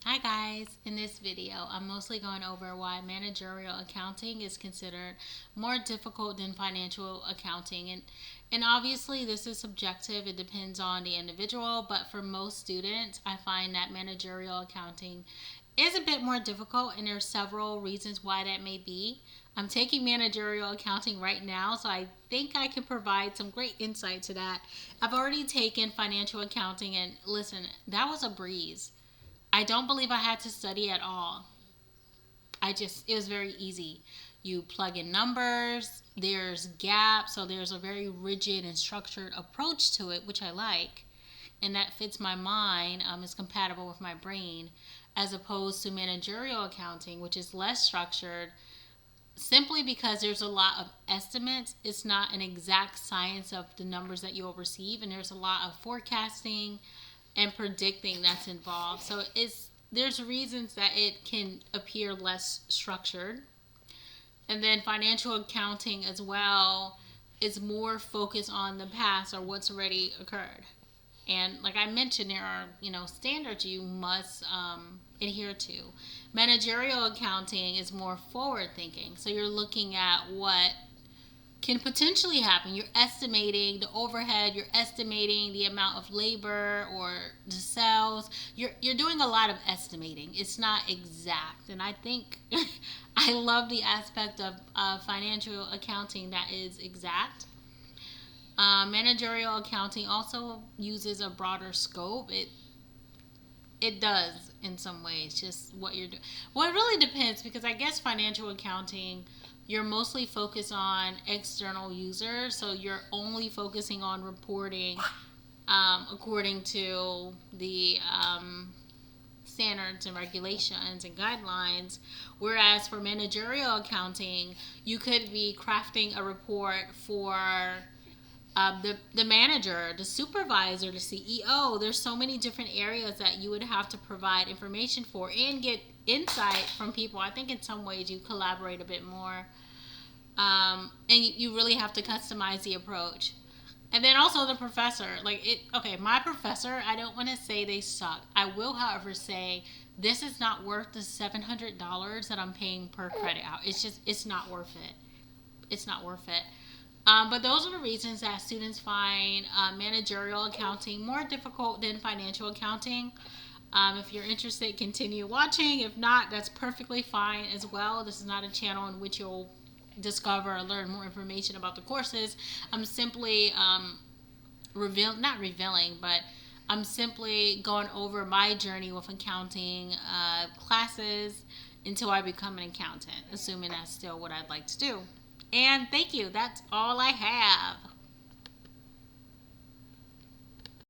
Hi guys, in this video I'm mostly going over why managerial accounting is considered more difficult than financial accounting, and obviously this is subjective. It depends on the individual, but for most students I find that managerial accounting is a bit more difficult, and there's several reasons why that may be. I'm taking managerial accounting right now, so I think I can provide some great insight to that. I've already taken financial accounting, and listen, that was a breeze. I don't believe I had to study at all. It was very easy. You plug in numbers, there's gaps, so there's a very rigid and structured approach to it, which I like. And that fits my mind, is compatible with my brain, as opposed to managerial accounting, which is less structured simply because there's a lot of estimates. It's not an exact science of the numbers that you will receive, and there's a lot of forecasting and predicting that's involved. So there's reasons that it can appear less structured. And then financial accounting as well is more focused on the past or what's already occurred. And like I mentioned, there are standards you must adhere to. Managerial accounting is more forward thinking, so you're looking at what can potentially happen. You're estimating the overhead, you're estimating the amount of labor or the sales. You're doing a lot of estimating. It's not exact. And I think I love the aspect of financial accounting that is exact. Managerial accounting also uses a broader scope. It does in some ways, just what you're doing. Well, it really depends, because I guess financial accounting, you're mostly focused on external users, so you're only focusing on reporting according to the standards and regulations and guidelines. Whereas for managerial accounting, you could be crafting a report for the manager, the supervisor, the CEO. There's so many different areas that you would have to provide information for and get insight from people. I think in some ways you collaborate a bit more, and you really have to customize the approach. And then also the professor, like it. Okay, my professor. I don't want to say they suck. I will, however, say this is not worth the $700 that I'm paying per credit hour. It's not worth it. It's not worth it. But those are the reasons that students find managerial accounting more difficult than financial accounting. If you're interested, continue watching. If not, that's perfectly fine as well. This is not a channel in which you'll discover or learn more information about the courses. I'm simply not revealing, but I'm simply going over my journey with accounting classes until I become an accountant, assuming that's still what I'd like to do. And thank you. That's all I have.